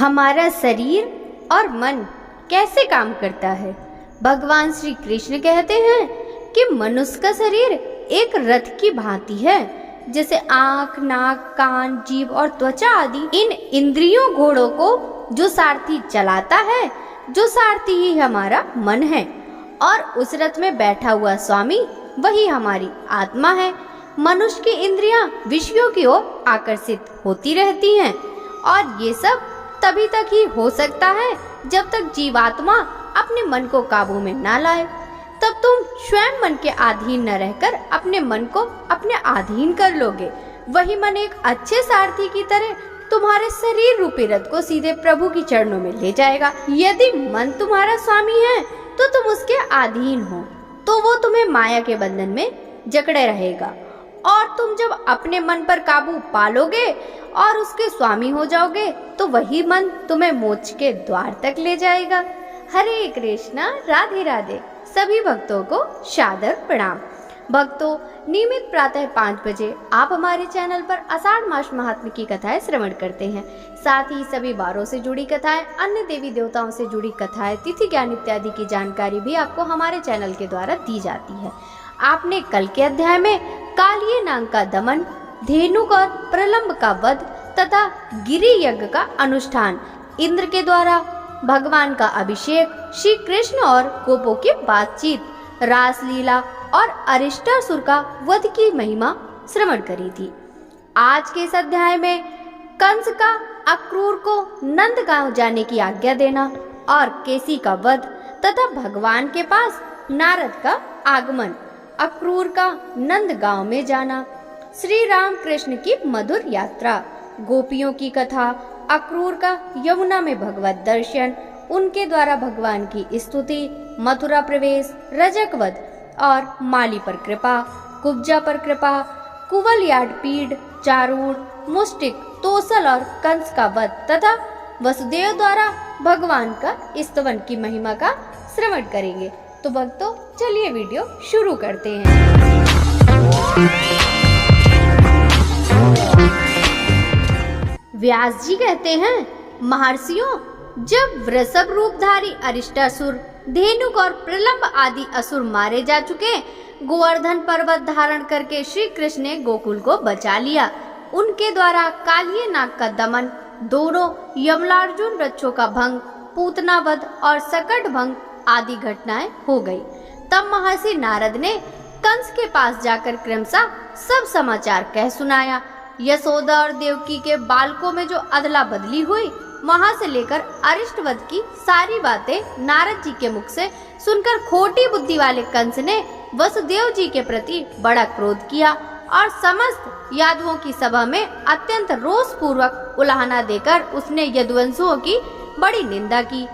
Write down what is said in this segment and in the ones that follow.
हमारा शरीर और मन कैसे काम करता है। भगवान श्री कृष्ण कहते हैं कि मनुष्य का शरीर एक रथ की भांति है। जैसे आँख, नाक, कान, जीभ और त्वचा आदि इन इंद्रियों घोड़ों को जो सारथी चलाता है, जो सारथी ही हमारा मन है, और उस रथ में बैठा हुआ स्वामी वही हमारी आत्मा है। मनुष्य की इंद्रियां विषयों की ओर आकर्षित होती रहती हैं, और ये सब तभी तक ही हो सकता है जब तक जीवात्मा अपने मन को काबू में ना लाए। तब तुम स्वयं मन के अधीन न रहकर अपने मन को अपने अधीन कर लोगे। वही मन एक अच्छे सारथी की तरह तुम्हारे शरीर रूपी रथ को सीधे प्रभु की चरणों में ले जाएगा। यदि मन तुम्हारा स्वामी है तो तुम उसके अधीन हो, तो वो तुम्हें माया के बंधन में जकड़े रहेगा, और तुम जब अपने मन पर काबू पालोगे और उसके स्वामी हो जाओगे तो वही मन तुम्हें मोक्ष के द्वार तक ले जाएगा। हरे कृष्णा, राधे राधे। सभी भक्तों को सादर प्रणाम। भक्तों, नियमित प्रातः 5 बजे आप हमारे चैनल पर आषाढ़ मास महात्म्य की कथाएं श्रवण करते हैं। साथ ही सभी वारों से जुड़ी कथाएं, अन्य देवी देवताओं से जुड़ी कथाएं, तिथि ज्ञान इत्यादि की जानकारी भी आपको हमारे चैनल के द्वारा दी जाती है। आपने कल के अध्याय में कालिये नाग का दमन, धेनुक और प्रलंब का वध तथा गिरि यज्ञ का अनुष्ठान, इंद्र के द्वारा भगवान का अभिषेक, श्री कृष्ण और गोपों की बातचीत, रासलीला और अरिष्टासुर का वध की महिमा श्रवण करी थी। आज के इस अध्याय में कंस का अक्रूर को नंदगांव जाने की आज्ञा देना और केसी का वध तथा भगवान के पास नारद का आगमन, अक्रूर का नंदगांव में जाना, श्री राम कृष्ण की मधुर यात्रा, गोपियों की कथा, अक्रूर का यमुना में भगवत दर्शन, उनके द्वारा भगवान की स्तुति, मथुरा प्रवेश, रजक वध और माली पर कृपा, कुब्जा पर कृपा, कुवल याडपीड, चारूण, मुष्टिक, तोसल और कंस का वध तथा वसुदेव द्वारा भगवान का स्तवन की महिमा का श्रवण करेंगे। तो भक्तों, चलिए वीडियो शुरू करते हैं। व्यास जी कहते हैं, महर्षियों, जब वृषभ रूपधारी अरिष्टासुर, धेनुक और प्रलंब आदि असुर मारे जा चुके, गोवर्धन पर्वत धारण करके श्री कृष्ण ने गोकुल को बचा लिया। उनके द्वारा कालिये नाग का दमन, दोनों यमलार्जुन वृक्षों का भंग, पूतना वध और सकट भंग आदि घटनाएं हो गई। तब महर्षि नारद ने कंस के पास जाकर क्रमशः सब समाचार कह सुनाया। यशोदा और देवकी के बालकों में जो अदला बदली हुई, वहां से लेकर अरिष्टवध की सारी बातें नारद जी के मुख से सुनकर खोटी बुद्धि वाले कंस ने वसुदेव जी के प्रति बड़ा क्रोध किया और समस्त यादवों की सभा में अत्यंत रोष पूर्वक उलाहना देकर उसने यदुवंशियों की बड़ी निंदा की।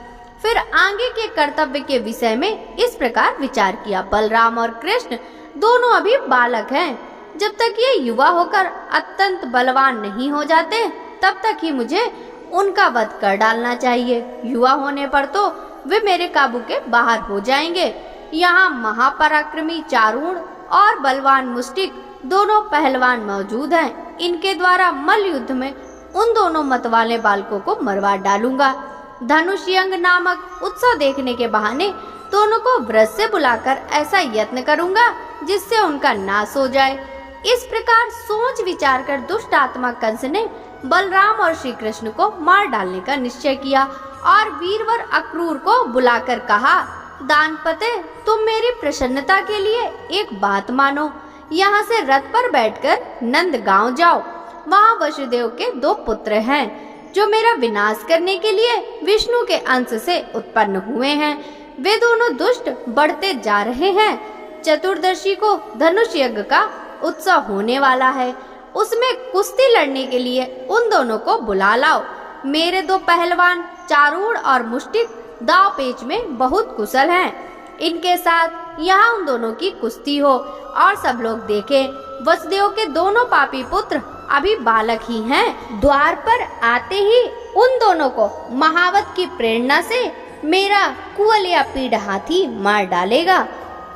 फिर आगे के कर्तव्य के विषय में इस प्रकार विचार किया, बलराम और कृष्ण दोनों अभी बालक हैं। जब तक ये युवा होकर अत्यंत बलवान नहीं हो जाते, तब तक ही मुझे उनका वध कर डालना चाहिए। युवा होने पर तो वे मेरे काबू के बाहर हो जाएंगे। यहाँ महापराक्रमी चारूण और बलवान मुष्टिक दोनों पहलवान मौजूद हैं। इनके द्वारा मल्ल युद्ध में उन दोनों मतवाले बालकों को मरवा डालूंगा। धनुष यंग नामक उत्सव देखने के बहाने दोनों को व्रत से बुलाकर ऐसा यत्न करूंगा जिससे उनका नाश हो जाए। इस प्रकार सोच विचार कर दुष्ट आत्मा कंस ने बलराम और श्री कृष्ण को मार डालने का निश्चय किया और वीरवर अक्रूर को बुलाकर कहा, दानपते, तुम मेरी प्रसन्नता के लिए एक बात मानो। यहाँ से रथ पर बैठकर नंदगांव जाओ। वहाँ वसुदेव के 2 पुत्र हैं जो मेरा विनाश करने के लिए विष्णु के अंश से उत्पन्न हुए हैं। वे दोनों दुष्ट बढ़ते जा रहे हैं। चतुर्दशी को धनुष यज्ञ का उत्सव होने वाला है। उसमें कुश्ती लड़ने के लिए उन दोनों को बुला लाओ। मेरे 2 पहलवान चारूण और मुष्टिक दाव पेच में बहुत कुशल हैं। इनके साथ यहाँ उन दोनों की कुश्ती हो और सब लोग देखें। वसुदेव के दोनों पापी पुत्र अभी बालक ही हैं। द्वार पर आते ही उन दोनों को महावत की प्रेरणा से मेरा कुवल या पीड़ हाथी मार डालेगा।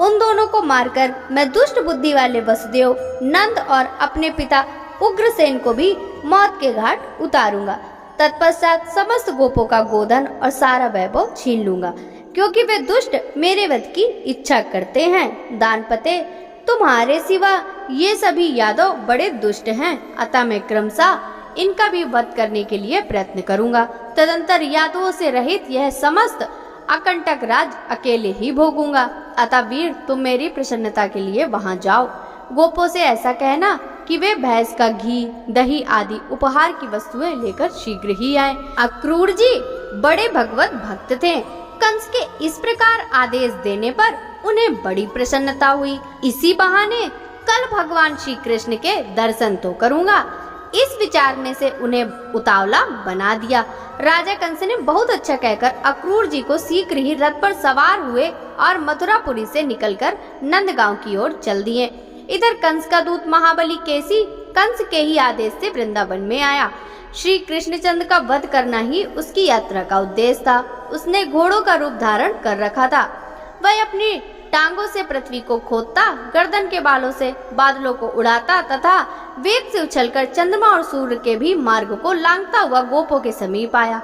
उन दोनों को मारकर मैं दुष्ट बुद्धि वाले वसुदेव, नंद और अपने पिता उग्रसेन को भी मौत के घाट उतारूंगा। तत्पश्चात समस्त गोपों का गोधन और सारा वैभव छीन लूंगा, क्योंकि वे दुष्ट मेरे वध की इच्छा करते हैं। दानपते, तुम्हारे सिवा ये सभी यादव बड़े दुष्ट हैं, अतः मैं क्रमशः इनका भी वध करने के लिए प्रयत्न करूंगा। तदंतर यादवों से रहित यह समस्त अकंटक राज अकेले ही भोगूंगा। अतः वीर, तुम मेरी प्रसन्नता के लिए वहां जाओ। गोपों से ऐसा कहना कि वे भैंस का घी, दही आदि उपहार की वस्तुएं लेकर शीघ्र ही आए। अक्रूर जी बड़े भगवत भक्त थे। कंस के इस प्रकार आदेश देने पर उन्हें बड़ी प्रसन्नता हुई। इसी बहाने कल भगवान श्री कृष्ण के दर्शन तो करूंगा, इस विचार में से उन्हें उतावला बना दिया। राजा कंस ने बहुत अच्छा कहकर अक्रूर जी को शीघ्र ही रथ पर सवार हुए और मथुरापुरी से निकलकर नंदगांव की ओर चल दिए। इधर कंस का दूत महाबली केसी कंस के ही आदेश से वृंदावन में आया। श्री कृष्णचंद्र का वध करना ही उसकी यात्रा का उद्देश्य था। उसने घोड़ों का रूप धारण कर रखा था। वह अपनी टांगों से पृथ्वी को खोदता, गर्दन के बालों से बादलों को उड़ाता तथा वेग से उछलकर चंद्रमा और सूर्य के भी मार्ग को लांघता हुआ गोपों के समीप आया।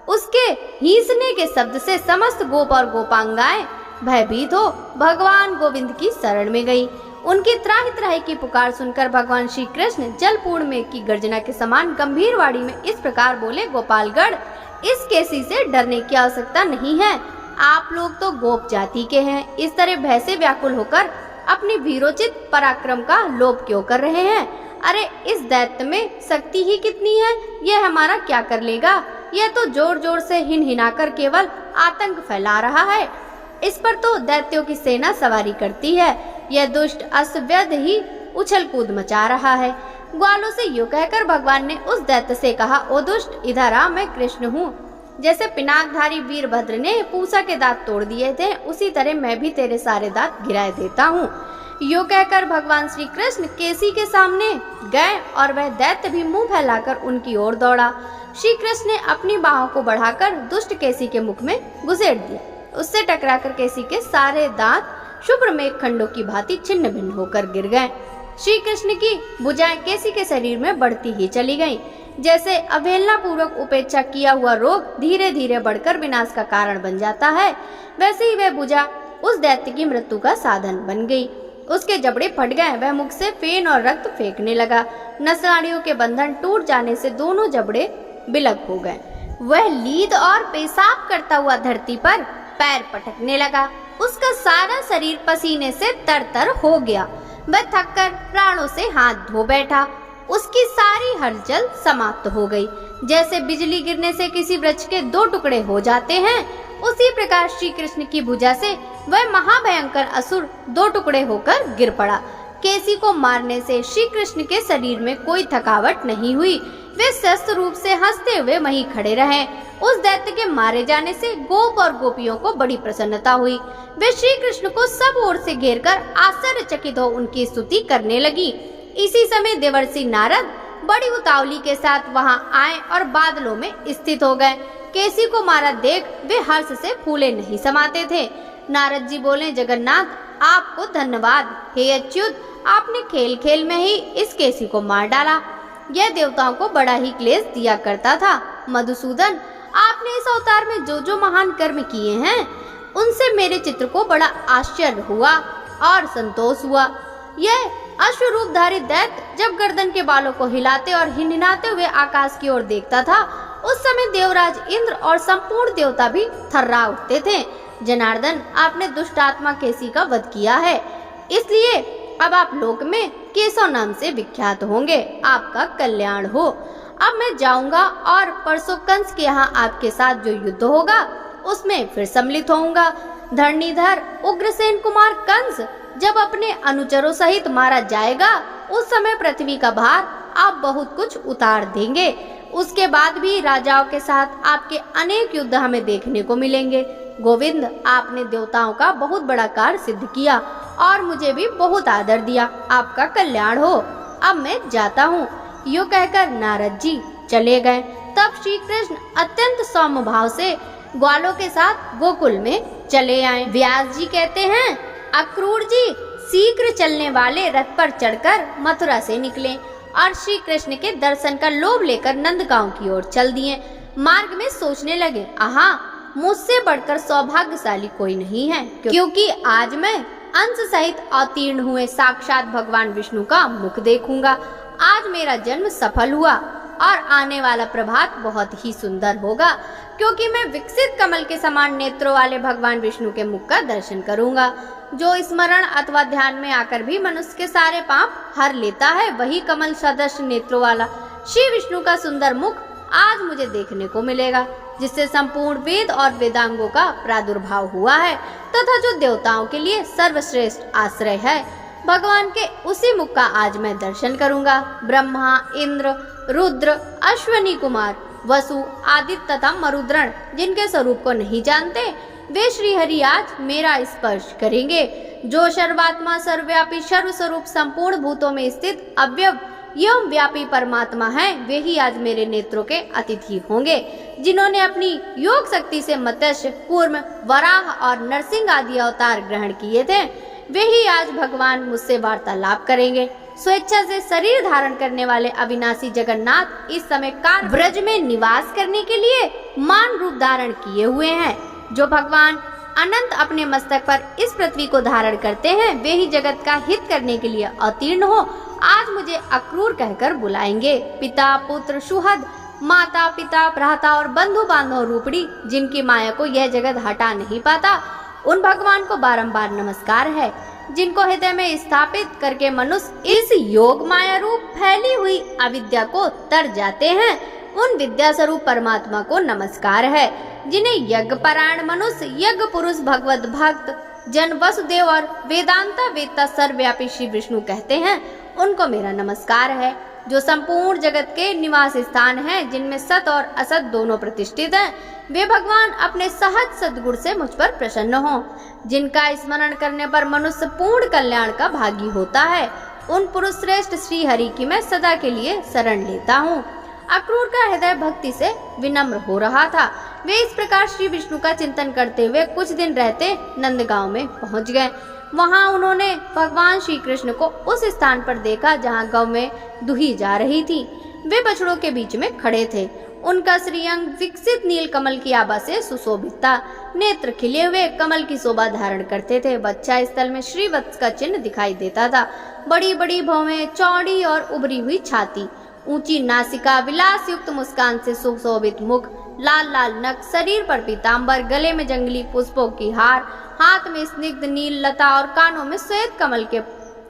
उसके हींसने के शब्द से समस्त गोप और गोपांगाएं भयभीत हो भगवान गोविंद की शरण में गई। उनकी त्राहि त्राहि की पुकार सुनकर भगवान श्री कृष्ण जलपूर्ण मेघ की गर्जना के समान गंभीर वाणी में इस प्रकार बोले, गोपालगढ़, इस केसी से डरने की आवश्यकता नहीं है। आप लोग तो गोप जाति के हैं। इस तरह भय से व्याकुल होकर अपनी वीरोचित पराक्रम का लोभ क्यों कर रहे हैं? अरे इस दैत्य में शक्ति ही कितनी है, यह हमारा क्या कर लेगा? यह तो जोर जोर से हिनहिनाकर केवल आतंक फैला रहा है। इस पर तो दैत्यों की सेना सवारी करती है। यह दुष्ट अश्वव्यध ही उछल कूद मचा रहा है। ग्वालों से यूं कहकर भगवान ने उस दैत्य से कहा, ओ दुष्ट, इधर आ, मैं कृष्ण हूँ। जैसे पिनाकधारी वीरभद्र ने पूसा के दांत तोड़ दिए थे, उसी तरह मैं भी तेरे सारे दांत गिराए देता हूँ। यूं कहकर भगवान श्री कृष्ण केसी के सामने गए और वह दैत्य भी मुंह फैलाकर उनकी ओर दौड़ा। श्री कृष्ण ने अपनी बाहों को बढ़ाकर दुष्ट केसी के मुख में घुसेड़ दिया। उससे टकराकर केसी के सारे दांत शुभ्र मेघ खंडों की भांति छिन्न भिन्न होकर गिर गए। श्री कृष्ण की भुजाएं केसी के शरीर में बढ़ती ही चली गईं। जैसे अवहेलना पूर्वक उपेक्षा किया हुआ रोग धीरे धीरे बढ़कर विनाश का कारण बन जाता है, वैसे ही वह भुजा उस दैत्य की मृत्यु का साधन बन गई। उसके जबड़े फट गए, वह मुख से फेन और रक्त फेंकने लगा। नसनाड़ियों के बंधन टूट जाने से दोनों जबड़े बिलक हो गए। वह लीद और पेशाब करता हुआ धरती पर पैर पटकने लगा। उसका सारा शरीर पसीने से तरतर हो गया। वह थककर प्राणों से हाथ धो बैठा। उसकी सारी हलचल समाप्त हो गई। जैसे बिजली गिरने से किसी वृक्ष के दो टुकड़े हो जाते हैं, उसी प्रकार श्री कृष्ण की भुजा से वह महाभयंकर असुर दो टुकड़े होकर गिर पड़ा। केसी को मारने से श्री कृष्ण के शरीर में कोई थकावट नहीं हुई। वे स्वस्थ रूप से हंसते हुए वहीं खड़े रहे। उस दैत्य के मारे जाने से गोप और गोपियों को बड़ी प्रसन्नता हुई। वे श्री कृष्ण को सब ओर से घेरकर आश्चर्यचकित हो उनकी स्तुति करने लगी। इसी समय देवर्षि नारद बड़ी उतावली के साथ वहां आए और बादलों में स्थित हो गए। केसी को मारा देख वे हर्ष से फूले नहीं समाते थे। नारद जी बोले, जगन्नाथ, आपको धन्यवाद। हे अच्युत, आपने खेल खेल में ही इस केसी को मार डाला। यह देवताओं को बड़ा ही क्लेश दिया करता था। मधुसूदन, आपने इस अवतार में जो जो महान कर्म किए हैं, उनसे मेरे चित्र को बड़ा आश्चर्य हुआ और संतोष हुआ। यह अश्वरूपधारी दैत्य जब गर्दन के बालों को हिलाते और हिनहिनाते हुए आकाश की ओर देखता था, उस समय देवराज इंद्र और संपूर्ण देवता भी थर्रा उठते थे। जनार्दन, आपने दुष्ट आत्मा केसी का वध किया है, इसलिए अब आप लोक में केशव नाम से विख्यात होंगे। आपका कल्याण हो। अब मैं जाऊंगा और परसों कंस के यहाँ आपके साथ जो युद्ध होगा उसमें फिर सम्मिलित होऊंगा। धरणीधर उग्रसेन कुमार कंस जब अपने अनुचरों सहित मारा जाएगा, उस समय पृथ्वी का भार आप बहुत कुछ उतार देंगे। उसके बाद भी राजाओं के साथ आपके अनेक युद्ध हमें देखने को मिलेंगे। गोविंद, आपने देवताओं का बहुत बड़ा कार्य सिद्ध किया और मुझे भी बहुत आदर दिया। आपका कल्याण हो। अब मैं जाता हूँ। यूँ कहकर नारद जी चले गए। तब श्री कृष्ण अत्यंत सौम्य भाव से ग्वालों के साथ गोकुल में चले आए। व्यास जी कहते हैं, अक्रूर जी शीघ्र चलने वाले रथ पर चढ़कर मथुरा से निकले और श्री कृष्ण के दर्शन का लोभ लेकर नंदगांव की ओर चल दिए। मार्ग में सोचने लगे, आहा, मुझसे बढ़कर सौभाग्यशाली कोई नहीं है, क्योंकि आज मैं अंश सहित अवतीर्ण हुए साक्षात भगवान विष्णु का मुख देखूंगा। आज मेरा जन्म सफल हुआ और आने वाला प्रभात बहुत ही सुंदर होगा, क्योंकि मैं विकसित कमल के समान नेत्रों वाले भगवान विष्णु के मुख का दर्शन करूंगा। जो स्मरण अथवा ध्यान में आकर भी मनुष्य के सारे पाप हर लेता है, वही कमल सदृश नेत्रों वाला श्री विष्णु का सुंदर मुख आज मुझे देखने को मिलेगा, जिससे संपूर्ण वेद और वेदांगों का प्रादुर्भाव हुआ है तथा जो देवताओं के लिए सर्वश्रेष्ठ आश्रय है। भगवान के उसी मुख का आज मैं दर्शन करूंगा। ब्रह्मा, इंद्र, रुद्र, अश्वनी कुमार, वसु, आदित्य तथा मरुद्रण जिनके स्वरूप को नहीं जानते, वे श्री हरि आज मेरा स्पर्श करेंगे। जो सर्वात्मा, सर्वव्यापी, सर्वस्वरूप, संपूर्ण भूतों में स्थित अव्यव एवं व्यापी परमात्मा है, वे ही आज मेरे नेत्रों के अतिथि होंगे। जिन्होंने अपनी योग शक्ति से मत्स्य, कूर्म, वराह और नरसिंह आदि अवतार ग्रहण किए थे, वे ही आज भगवान मुझसे वार्तालाप करेंगे। स्वेच्छा से शरीर धारण करने वाले अविनाशी जगन्नाथ इस समय कार ब्रज में निवास करने के लिए मान रूप धारण किए हुए हैं। जो भगवान अनंत अपने मस्तक पर इस पृथ्वी को धारण करते हैं, वे ही जगत का हित करने के लिए अवतीर्ण हो आज मुझे अक्रूर कहकर बुलाएंगे। पिता, पुत्र, सुहद, माता, पिता, भ्राता और बंधु बांधव रूपड़ी जिनकी माया को यह जगत हटा नहीं पाता, उन भगवान को बारंबार नमस्कार है। जिनको हृदय में स्थापित करके मनुष्य इस योग माया रूप फैली हुई अविद्या को तर जाते हैं, उन विद्या स्वरूप परमात्मा को नमस्कार है। जिन्हें यज्ञ परायण मनुष्य, यज्ञ पुरुष, भगवत भक्त जन, वसुदेव और वेदांता वेदता सर्वव्यापी श्री विष्णु कहते हैं, उनको मेरा नमस्कार है। जो संपूर्ण जगत के निवास स्थान हैं, जिनमें सत और असत दोनों प्रतिष्ठित हैं, वे भगवान अपने सहज सद्गुण से मुझ पर प्रसन्न हों। जिनका स्मरण करने पर मनुष्य पूर्ण कल्याण का भागी होता है, उन पुरुष श्रेष्ठ श्री हरि की मैं सदा के लिए शरण लेता हूँ। अक्रूर का हृदय भक्ति से विनम्र हो रहा था। वे इस प्रकार श्री विष्णु का चिंतन करते हुए कुछ दिन रहते नंदगांव में पहुंच गए। वहां उन्होंने भगवान श्री कृष्ण को उस स्थान पर देखा जहां गौ में दुही जा रही थी। वे बछड़ों के बीच में खड़े थे। उनका श्रीअंग विकसित नील कमल की आभा से सुशोभित था। नेत्र खिले हुए कमल की शोभा धारण करते थे। बच्चा स्थल में श्रीवत्स का चिन्ह दिखाई देता था। बड़ी बड़ी भौहें, चौड़ी और उभरी हुई छाती, ऊंची नासिका, विलास युक्त मुस्कान से सुशोभित मुख, लाल लाल नख, शरीर पर पीताम्बर, गले में जंगली पुष्पों की हार, हाथ में स्निग्ध नील लता और कानों में श्वेत कमल के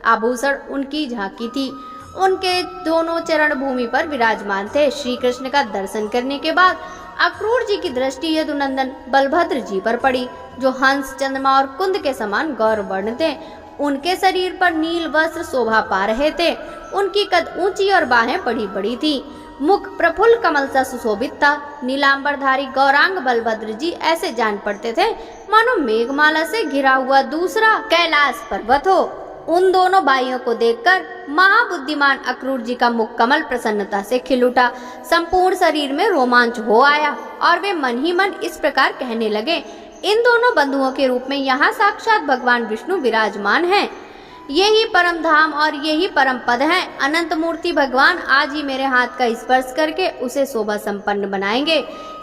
आभूषण उनकी झांकी थी। उनके दोनों चरण भूमि पर विराजमान थे। श्री कृष्ण का दर्शन करने के बाद अक्रूर जी की दृष्टि यदुनंदन बलभद्र जी पर पड़ी, जो हंस, चंद्रमा और कुंद के समान गौर वर्ण थे। उनके शरीर पर नील वस्त्र शोभा पा रहे थे। उनकी कद ऊंची और बाहें बड़ी बड़ी थी। मुख प्रफुल्ल कमल सा सुशोभित था। नीलांबरधारी गौरांग बलभद्र जी ऐसे जान पड़ते थे मानो मेघमाला से घिरा हुआ दूसरा कैलाश पर्वत हो। उन दोनों भाइयों को देखकर महाबुद्धिमान अक्रूर जी का मुख कमल प्रसन्नता से खिल उठा। संपूर्ण शरीर में रोमांच हो आया और वे मन ही मन इस प्रकार कहने लगे, इन दोनों बंधुओं के रूप में यहाँ साक्षात भगवान विष्णु विराजमान हैं। यही परम धाम और यही परम पद है। अनंत मूर्ति भगवान आज ही मेरे हाथ का स्पर्श करके उसे शोभा संपन्न बनाएंगे।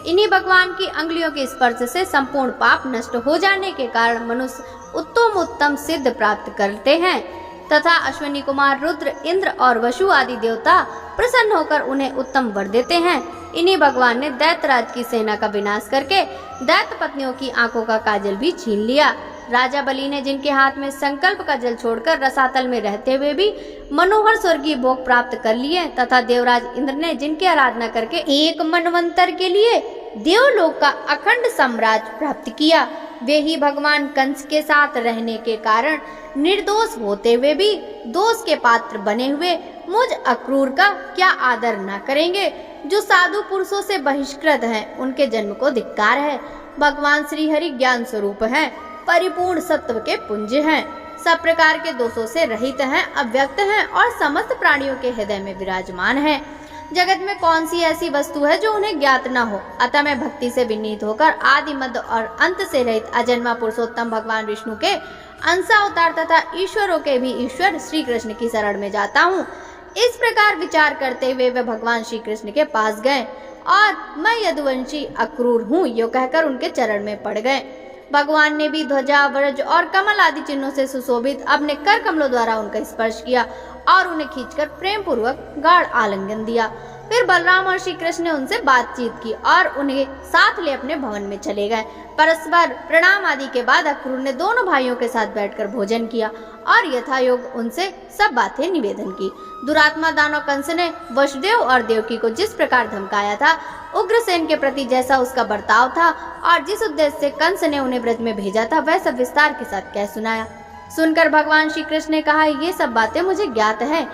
इन्हीं भगवान की अंगुलियों के स्पर्श से संपूर्ण पाप नष्ट हो जाने के कारण मनुष्य उत्तम उत्तम सिद्ध प्राप्त करते हैं तथा अश्वनी कुमार, रुद्र, इंद्र और वसु आदि देवता प्रसन्न होकर उन्हें उत्तम वर देते हैं। इन्हीं भगवान ने दैत्यराज की सेना का विनाश करके दैत्य पत्नियों की आंखों का काजल भी छीन लिया। राजा बलि ने जिनके हाथ में संकल्प का जल छोड़कर रसातल में रहते हुए भी मनोहर स्वर्गीय भोग प्राप्त कर लिए तथा देवराज इंद्र ने जिनकी आराधना करके एक मनवंतर के लिए देवलोक का अखंड साम्राज्य प्राप्त किया, वे ही भगवान कंस के साथ रहने के कारण निर्दोष होते हुए भी दोष के पात्र बने हुए मुझ अक्रूर का क्या आदर न करेंगे। जो साधु पुरुषों से बहिष्कृत हैं, उनके जन्म को धिक्कार है। भगवान श्री हरि ज्ञान स्वरूप हैं, परिपूर्ण सत्व के पुंज हैं, सब प्रकार के दोषों से रहित हैं, अव्यक्त हैं और समस्त प्राणियों के हृदय में विराजमान हैं। जगत में कौन सी ऐसी वस्तु है जो उन्हें ज्ञात न हो। अतः मैं भक्ति से विनीत होकर आदि मध्य और अंत से रहित अजन्मा पुरुषोत्तम भगवान विष्णु के अंशावतार तथा ईश्वरों के भी ईश्वर श्री कृष्ण की शरण में जाता हूँ। इस प्रकार विचार करते हुए वे भगवान श्री कृष्ण के पास गए और मैं यदुवंशी अक्रूर हूँ यो कहकर उनके चरण में पड़ गए। भगवान ने भी ध्वजा, वज्र और कमल आदि चिन्हों से सुशोभित अपने कर कमलों द्वारा उनका स्पर्श किया और उन्हें खींचकर प्रेम पूर्वक गाढ़ आलिंगन दिया। फिर बलराम और श्री कृष्ण ने उनसे बातचीत की और उन्हें साथ ले अपने भवन में चले गए। परस्पर प्रणाम आदि के बाद अक्रूर ने दोनों भाइयों के साथ बैठकर भोजन किया और यथायोग उनसे सब बातें निवेदन की। दुरात्मा दानव कंस ने वसुदेव और देवकी को जिस प्रकार धमकाया था, उग्रसेन के प्रति जैसा उसका बर्ताव था और जिस उद्देश्य से कंस ने उन्हें ब्रज में भेजा था, वह सब विस्तार के साथ कह सुनाया। सुनकर भगवान श्री कृष्ण ने कहा, ये सब बातें मुझे ज्ञात है,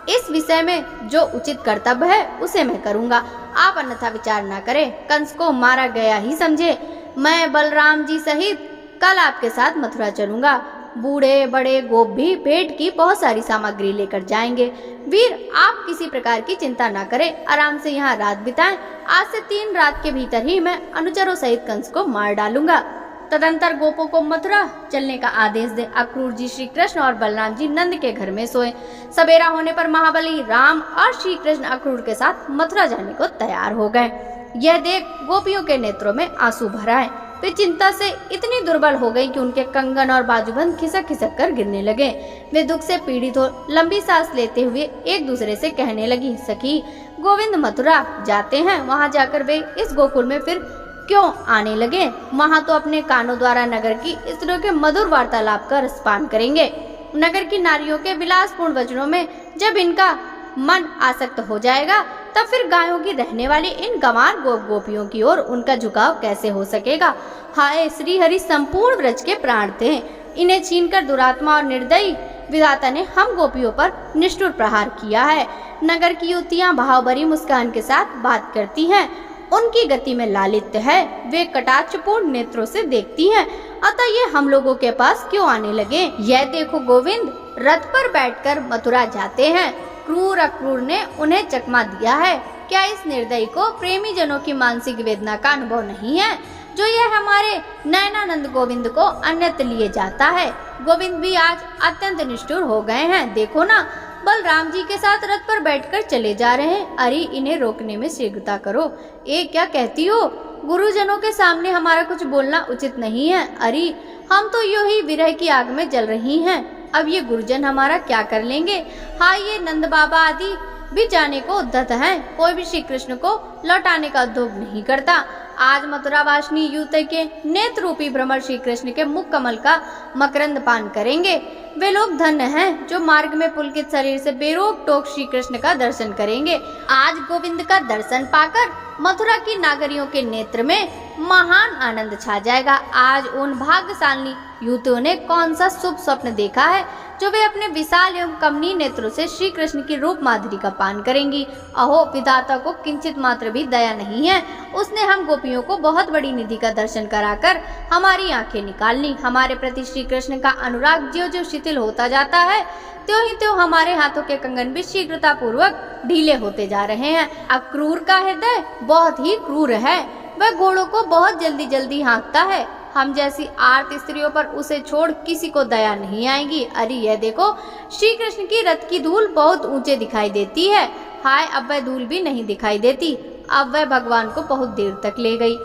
इस विषय में जो उचित कर्तव्य है उसे मैं करूंगा, आप अन्यथा विचार न करें। कंस को मारा गया ही समझे। मैं बलराम जी सहित कल आपके साथ मथुरा चलूंगा। बूढ़े बड़े गोप भी भेंट की बहुत सारी सामग्री लेकर जाएंगे। वीर, आप किसी प्रकार की चिंता न करें, आराम से यहाँ रात बिताएं। आज से 3 रात के भीतर ही मैं अनुचरों सहित कंस को मार डालूंगा। तदंतर गोपों को मथुरा चलने का आदेश दे। अक्रूर जी, श्री कृष्ण और बलराम जी नंद के घर में सोए। सवेरा होने पर महाबली राम और श्री कृष्ण अक्रूर के साथ मथुरा जाने को तैयार हो गए। यह देख गोपियों के नेत्रों में आंसू भर आए। वे चिंता से इतनी दुर्बल हो गई कि उनके कंगन और बाजूबंद खिसक खिसक कर गिरने लगे। वे दुख से पीड़ित हो लंबी सांस लेते हुए एक दूसरे से कहने लगी, सखी, गोविंद मथुरा जाते हैं, वहां जाकर वे इस गोकुल में फिर क्यों आने लगे? वहां तो अपने कानों द्वारा नगर की स्त्रियों के मधुर वार्तालाप का रसपान करेंगे। नगर की नारियों के विलासपूर्ण वचनों में जब इनका मन आसक्त हो जाएगा, तब फिर गायों की रहने वाली इन गंवार गोपियों की ओर उनका झुकाव कैसे हो सकेगा? हाय, श्री हरि संपूर्ण व्रज के प्राण थे, इन्हें छीनकर दुरात्मा और निर्दयी विधाता ने हम गोपियों पर निष्ठुर प्रहार किया है। नगर की युवतियां भाव भरी मुस्कान के साथ बात करती हैं, उनकी गति में लालित्य है, वे कटाक्षपूर्ण नेत्रों से देखती हैं, अतः ये हम लोगों के पास क्यों आने लगे? यह देखो गोविंद, रथ पर बैठकर मथुरा जाते हैं। क्रूर अक्रूर ने उन्हें चकमा दिया है। क्या इस निर्दयी को प्रेमी जनों की मानसिक वेदना का अनुभव नहीं है, जो यह हमारे नयनानंद गोविंद को अन्यत्र लिए जाता है? गोविंद भी आज अत्यंत निष्ठुर हो गए हैं। देखो ना, बलराम जी के साथ रथ पर बैठकर चले जा रहे हैं। अरे, इन्हें रोकने में शीघ्रता करो। ए, क्या कहती हो? गुरुजनों के सामने हमारा कुछ बोलना उचित नहीं है। अरे, हम तो यूं ही विरह की आग में जल रही हैं। अब ये गुरुजन हमारा क्या कर लेंगे? हाँ, ये नंद बाबा आदि भी जाने को उद्धत हैं। कोई भी श्री कृष्ण को लौटाने का उद्योग नहीं करता। आज मथुरावासिनी युवती के नेत्र रूपी भ्रमर श्री कृष्ण के मुख कमल का मकरंद पान करेंगे। वे लोग धन्य हैं जो मार्ग में पुलकित शरीर से बेरोक टोक श्री कृष्ण का दर्शन करेंगे। आज गोविंद का दर्शन पाकर मथुरा की नागरियों के नेत्र में महान आनंद छा जाएगा। आज उन भाग्यशाली युवतियों ने कौन सा शुभ स्वप्न देखा है जो वे अपने विशाल एवं कमनीय नेत्रों से श्री कृष्ण की रूप माधुरी का पान करेंगी। अहो, विधाता को किंचित मात्र भी दया नहीं है। उसने हम गोपियों को बहुत बड़ी निधि का दर्शन कराकर हमारी आंखें निकाल ली। हमारे प्रति श्री कृष्ण का अनुराग ज्यों ज्यों शिथिल होता जाता है, त्यों ही त्यों हमारे हाथों के कंगन भी शीघ्रता पूर्वक ढीले होते जा रहे हैं। अक्रूर का हृदय बहुत ही क्रूर है, वह घोड़ों को बहुत जल्दी जल्दी हाँकता है। हम जैसी आर्त स्त्रियों पर उसे छोड़ किसी को दया नहीं आएगी। अरे, यह देखो, श्री कृष्ण की रथ की धूल बहुत ऊंचे दिखाई देती है। हाय, अब वह धूल भी नहीं दिखाई देती। अब वह भगवान को बहुत देर तक ले गई।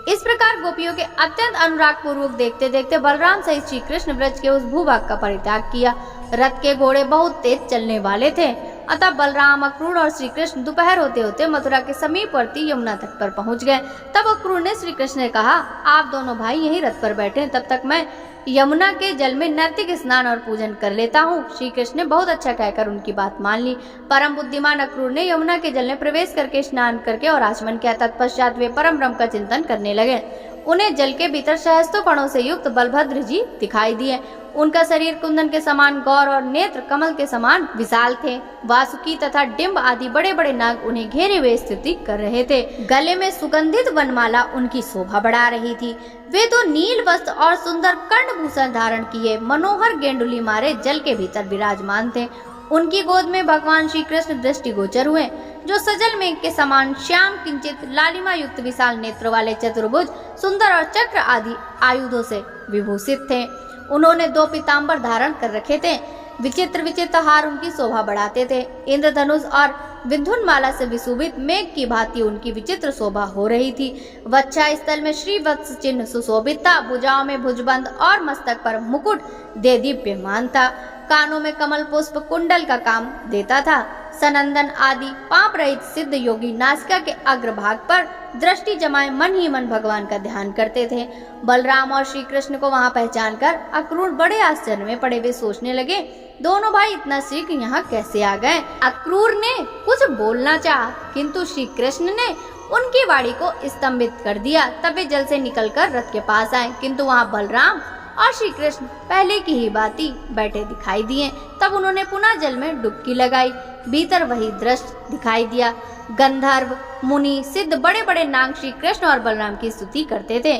इस प्रकार गोपियों के अत्यंत अनुराग पूर्वक देखते देखते बलराम सहित श्री कृष्ण ब्रज के उस भूभाग का परित्याग किया। रथ के घोड़े बहुत तेज चलने वाले थे, अतः बलराम, अक्रूर और श्री कृष्ण दोपहर होते होते मथुरा के समीपवर्ती यमुना तट पर पहुंच गए। तब अक्रूर ने श्री कृष्ण ने कहा, आप दोनों भाई यहीं रथ पर बैठे, तब तक मैं यमुना के जल में नैतिक स्नान और पूजन कर लेता हूँ। श्री कृष्ण ने बहुत अच्छा कहकर उनकी बात मान ली। परम बुद्धिमान अक्रूर ने यमुना के जल में प्रवेश करके स्नान करके और आचमन किया। तत्पश्चात वे परम ब्रह्म का चिंतन करने लगे। उन्हें जल के भीतर सहस्त्रों कणों से युक्त बलभद्र जी दिखाई दिए। उनका शरीर कुंदन के समान गौर और नेत्र कमल के समान विशाल थे। वासुकी तथा डिंब आदि बड़े बड़े नाग उन्हें घेरे हुए स्थिति कर रहे थे। गले में सुगंधित वनमाला उनकी शोभा बढ़ा रही थी। वे तो नील वस्त्र और सुंदर कर्णभूषण धारण किए मनोहर गेंडुली मारे जल के भीतर विराजमान थे। उनकी गोद में भगवान श्री कृष्ण दृष्टिगोचर हुए, जो सजल मेघ के समान श्याम किंचित लालिमा युक्त विशाल नेत्र वाले चतुर्भुज, सुंदर और चक्र आदि आयुधों से विभूषित थे। उन्होंने 2 पीताम्बर धारण कर रखे थे। विचित्र विचित्र हार उनकी शोभा बढ़ाते थे। इंद्रधनुष और विद्युन्माला से विशोभित मेघ की भांति उनकी विचित्र शोभा हो रही थी। वक्षा स्थल में श्रीवत्स चिन्ह सुशोभित था, भुजाओं में भुजबंद और मस्तक पर मुकुट देदीप्यमान था। कानों में कमल पुष्प कुंडल का काम देता था। सनंदन आदि पाप रहित सिद्ध योगी नासिका के अग्रभाग पर दृष्टि जमाए मन ही मन भगवान का ध्यान करते थे। बलराम और श्री कृष्ण को वहां पहचान कर अक्रूर बड़े आश्चर्य में पड़े। वे सोचने लगे, दोनों भाई इतना शीघ्र यहाँ कैसे आ गए। अक्रूर ने कुछ बोलना चाहा, किंतु श्री कृष्ण ने उनकी वाणी को स्तंभित कर दिया। तब वे जल से निकलकर रथ के पास आए, किंतु वहाँ बलराम और श्री कृष्ण पहले की ही भांति बैठे दिखाई दिए। तब उन्होंने पुनः जल में डुबकी लगाई। भीतर वही दृश्य दिखाई दिया। गंधर्व, मुनि, सिद्ध, बड़े बड़े नाग श्री कृष्ण और बलराम की स्तुति करते थे।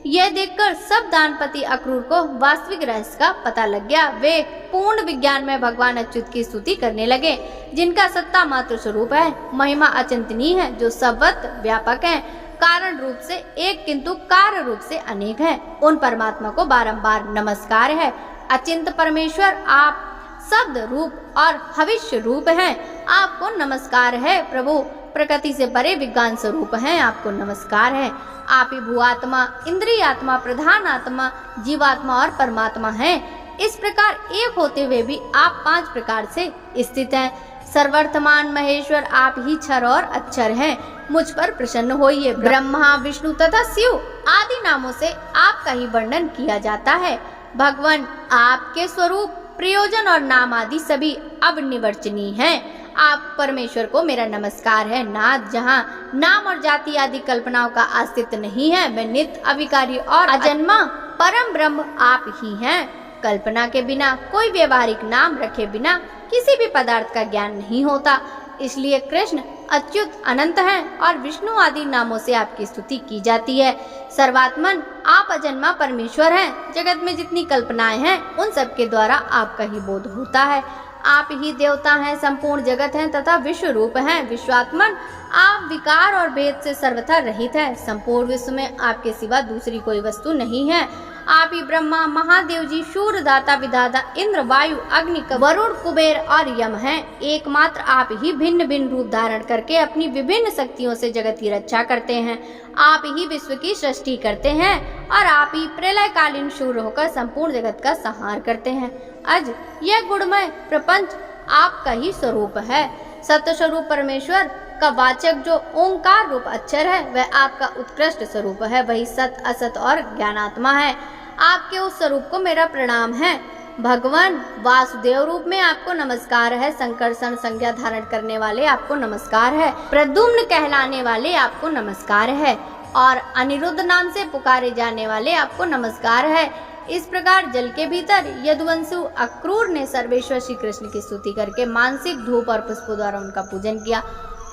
यह देखकर सब दानपति अक्रूर को वास्तविक रहस्य का पता लग गया। वे पूर्ण विज्ञान में भगवान अच्युत की स्तुति करने लगे, जिनका सत्ता मात्र स्वरूप है, महिमा अचिंतनीय है, जो सर्वत्र व्यापक है, कारण रूप से एक किंतु कार्य रूप से अनेक है। उन परमात्मा को बारंबार नमस्कार है। अचिंत परमेश्वर आप शब्द रूप और हविष्य रूप हैं, आपको नमस्कार है। प्रभु प्रकृति से परे विज्ञान स्वरूप हैं, आपको नमस्कार है। आप ही भूआत्मा, इंद्रिय आत्मा, प्रधान आत्मा, जीवात्मा और परमात्मा हैं। इस प्रकार एक होते हुए भी आप 5 प्रकार से स्थित हैं। सर्वर्थमान महेश्वर आप ही क्षर और अक्षर हैं। मुझ पर प्रसन्न होइए। ब्रह्मा, विष्णु तथा शिव आदि नामों से आपका ही वर्णन किया जाता है। भगवान आपके स्वरूप, प्रयोजन और नाम आदि सभी अनिर्वचनीय हैं। आप परमेश्वर को मेरा नमस्कार है। नाथ, जहाँ नाम और जाति आदि कल्पनाओं का अस्तित्व नहीं है, वे नित्य, अविकारी और अजन्मा परम ब्रह्म आप ही हैं। कल्पना के बिना, कोई व्यवहारिक नाम रखे बिना किसी भी पदार्थ का ज्ञान नहीं होता। इसलिए कृष्ण अच्युत अनंत हैं और विष्णु आदि नामों से आपकी स्तुति की जाती है। सर्वात्मन आप अजन्मा परमेश्वर हैं। जगत में जितनी कल्पनाएं हैं उन सब के द्वारा आपका ही बोध होता है। आप ही देवता हैं, संपूर्ण जगत हैं तथा विश्व रूप हैं। विश्वात्मन आप विकार और भेद से सर्वथा रहित हैं। संपूर्ण विश्व में आपके सिवा दूसरी कोई वस्तु नहीं है। आप ही ब्रह्मा, महादेव जी, शूर, दाता, विधाता, इंद्र, वायु, अग्नि, वरुण, कुबेर और यम हैं। एकमात्र आप ही भिन्न भिन्न रूप धारण करके अपनी विभिन्न शक्तियों से जगत की रक्षा करते हैं। आप ही विश्व की सृष्टि करते हैं और आप ही प्रलयकालीन शूर होकर संपूर्ण जगत का संहार करते हैं। आज यह गुणमय प्रपंच आपका ही स्वरूप है। सत्य स्वरूप परमेश्वर का वाचक जो ओंकार रूप अक्षर है, वह आपका उत्कृष्ट स्वरूप है। वही सत, असत और ज्ञानात्मा है। आपके उस स्वरूप को मेरा प्रणाम है। भगवान वासुदेव रूप में आपको नमस्कार है। संकर्षण संज्ञा धारण करने वाले आपको नमस्कार है। प्रद्युम्न कहलाने वाले आपको नमस्कार है और अनिरुद्ध नाम से पुकारे जाने वाले आपको नमस्कार है। इस प्रकार जल के भीतर यदुवंशु अक्रूर ने सर्वेश्वर श्री कृष्ण की स्तुति करके मानसिक धूप और पुष्पों द्वारा उनका पूजन किया।